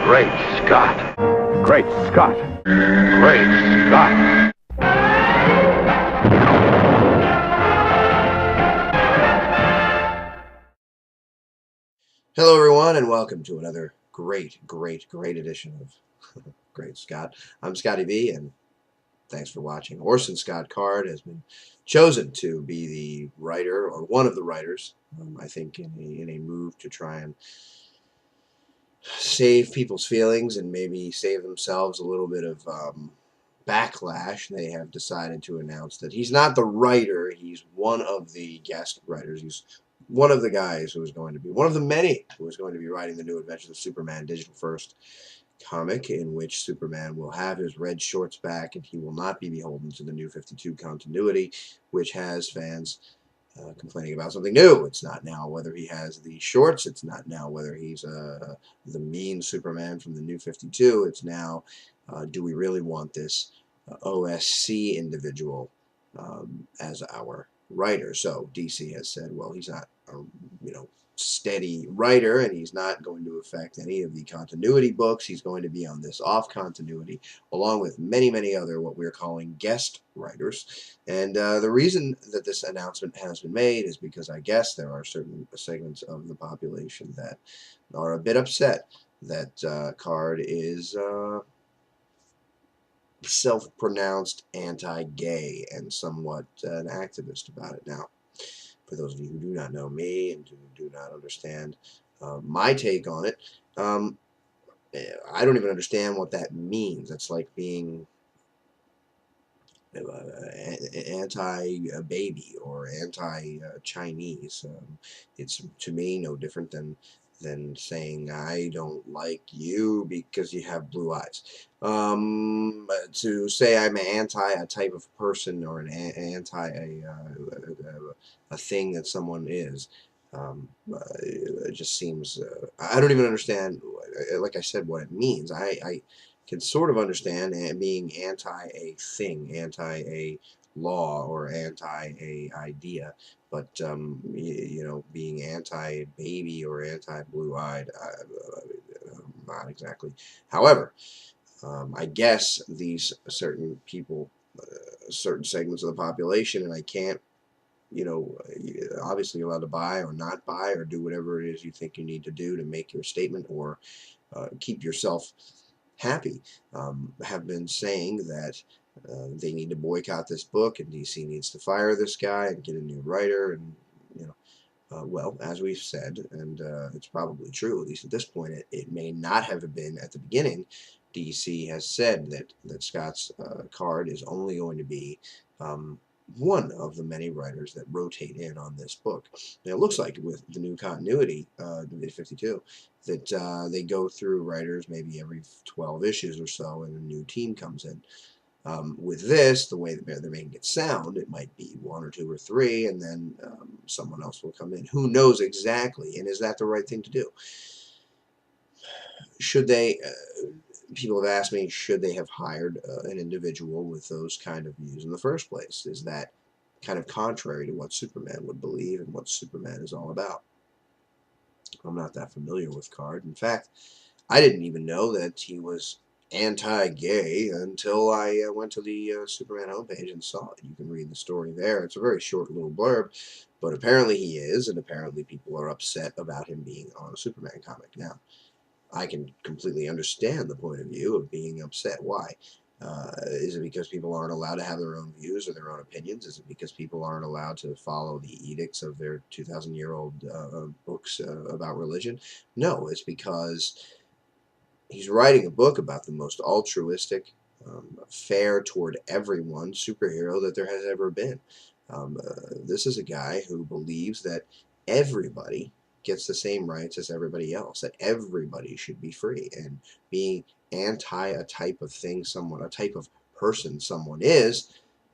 Great Scott. Great Scott. Great Scott. Hello, everyone, and welcome to another great edition of Great Scott. I'm Scotty V, and thanks for watching. Orson Scott Card has been chosen to be the writer, or one of the writers, I think, in a move to try and save people's feelings and maybe save themselves a little bit of backlash. They have decided to announce that he's not the writer, he's one of the guest writers. He's one of the guys who is going to be, one of the many who is going to be writing the New Adventures of Superman digital first comic, in which Superman will have his red shorts back and he will not be beholden to the New 52 continuity, which has fans complaining about something new. It's not now whether he has the shorts. It's not now whether he's the mean Superman from the New 52. It's now, do we really want this OSC individual as our writer? So DC has said, well, he's not a steady writer, and he's not going to affect any of the continuity books. He's going to be on this off continuity, along with many other what we're calling guest writers. And the reason that this announcement has been made is because I guess there are certain segments of the population that are a bit upset that Card is self-pronounced anti-gay and somewhat an activist about it. Now, for those of you who do not know me and who do not understand my take on it, I don't even understand what that means. It's like being anti-baby or anti-Chinese. It's, to me, no different than saying I don't like you because you have blue eyes. To say I'm anti a type of person or an anti a thing that someone is, it just seems, I don't even understand, like I said, what it means. I can sort of understand being anti a thing, anti a law, or anti a idea, but being anti baby or anti blue eyed, not exactly. However, I guess these certain people, certain segments of the population, and I can't, obviously you're allowed to buy or not buy or do whatever it is you think you need to do to make your statement or keep yourself happy, have been saying that they need to boycott this book and DC needs to fire this guy and get a new writer. And well, as we've said, and it's probably true, at least at this point, it may not have been at the beginning. DC has said that Scott's Card is only going to be one of the many writers that rotate in on this book. Now, it looks like with the new continuity, the 52, that they go through writers maybe every 12 issues or so, and a new team comes in. With this, the way that they're making it sound, it might be one or two or three, and then someone else will come in. Who knows exactly, and is that the right thing to do? Should they, people have asked me, should they have hired an individual with those kind of views in the first place? Is that kind of contrary to what Superman would believe and what Superman is all about? I'm not that familiar with Card. In fact, I didn't even know that he was anti-gay until I went to the Superman homepage and saw it. You can read the story there. It's a very short little blurb, but apparently he is, and apparently people are upset about him being on a Superman comic. Now, I can completely understand the point of view of being upset. Why? Is it because people aren't allowed to have their own views or their own opinions? Is it because people aren't allowed to follow the edicts of their 2,000-year-old books about religion? No, it's because he's writing a book about the most altruistic, fair toward everyone superhero that there has ever been. This is a guy who believes that everybody gets the same rights as everybody else, that everybody should be free, and being anti a type of thing a type of person someone is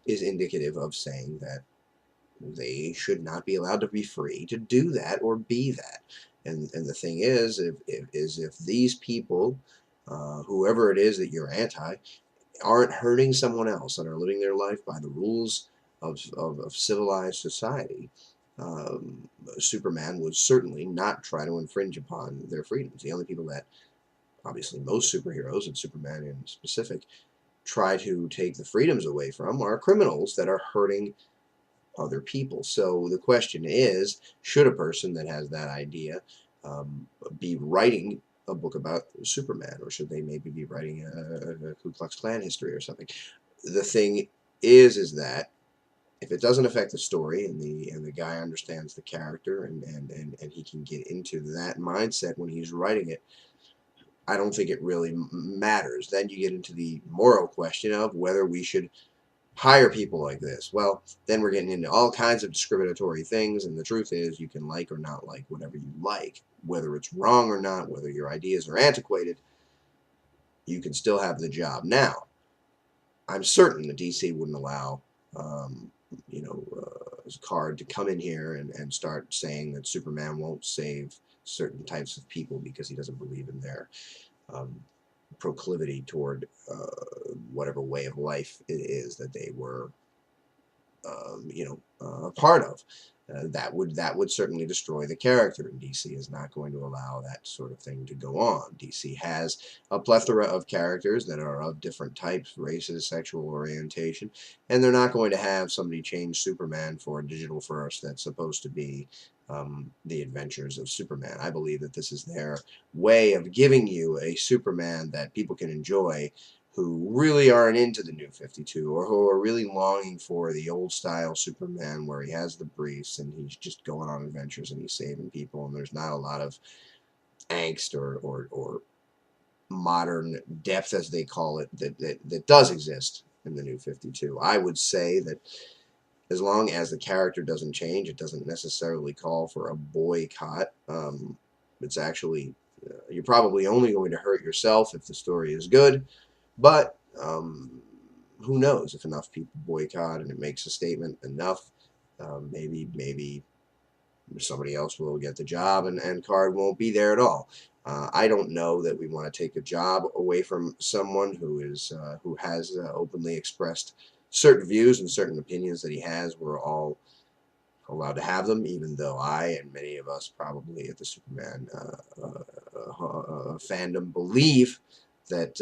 indicative of saying that they should not be allowed to be free to do that or be that. And the thing is, if these people, whoever it is that you're anti, aren't hurting someone else and are living their life by the rules of civilized society, Superman would certainly not try to infringe upon their freedoms. The only people that obviously most superheroes, and Superman in specific, try to take the freedoms away from are criminals that are hurting other people. So the question is, should a person that has that idea be writing a book about Superman, or should they maybe be writing a Ku Klux Klan history or something? The thing is that if it doesn't affect the story, and the guy understands the character, and he can get into that mindset when he's writing it, I don't think it really matters. Then you get into the moral question of whether we should hire people like this. Well, then we're getting into all kinds of discriminatory things, and the truth is you can like or not like whatever you like, whether it's wrong or not, whether your ideas are antiquated, you can still have the job. Now, I'm certain that DC wouldn't allow you know, Card to come in here and start saying that Superman won't save certain types of people because he doesn't believe in their um, proclivity toward whatever way of life it is that they were, you know, a part of. That would certainly destroy the character, and DC is not going to allow that sort of thing to go on. DC has a plethora of characters that are of different types, races, sexual orientation, and they're not going to have somebody change Superman for a digital first that's supposed to be the adventures of Superman. I believe that this is their way of giving you a Superman that people can enjoy, who really aren't into the New 52, or who are really longing for the old style Superman where he has the briefs and he's just going on adventures and he's saving people, and there's not a lot of angst or modern depth, as they call it, that does exist in the New 52. I would say that as long as the character doesn't change, it doesn't necessarily call for a boycott. It's actually, you're probably only going to hurt yourself if the story is good. But who knows, if enough people boycott and it makes a statement enough, maybe somebody else will get the job, and Card won't be there at all. I don't know that we want to take a job away from someone who has openly expressed certain views and certain opinions that he has. We're all allowed to have them, even though I and many of us probably at the Superman fandom believe that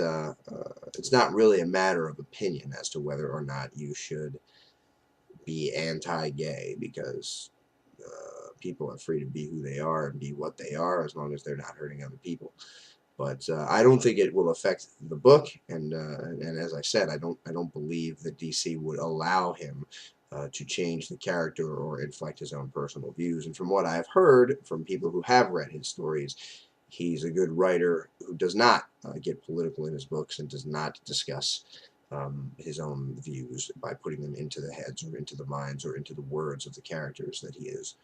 it's not really a matter of opinion as to whether or not you should be anti-gay, because people are free to be who they are and be what they are as long as they're not hurting other people. But I don't think it will affect the book, and as I said, I don't believe that DC would allow him to change the character or inflect his own personal views. And from what I've heard from people who have read his stories, he's a good writer who does not get political in his books and does not discuss his own views by putting them into the heads or into the minds or into the words of the characters that he is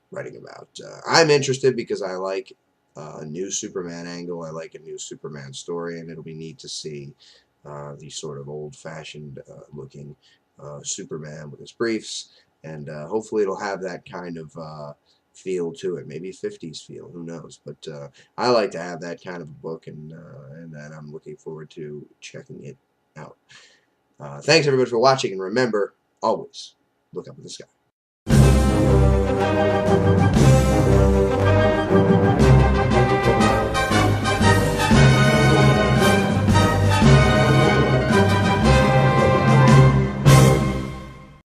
writing about. I'm interested because I like a new Superman angle. I like a new Superman story, and it'll be neat to see the sort of old-fashioned looking Superman with his briefs, and hopefully it'll have that kind of feel to it, maybe 50s feel, who knows. But I like to have that kind of a book, and I'm looking forward to checking it out. Thanks everybody for watching, and remember, always look up at the sky.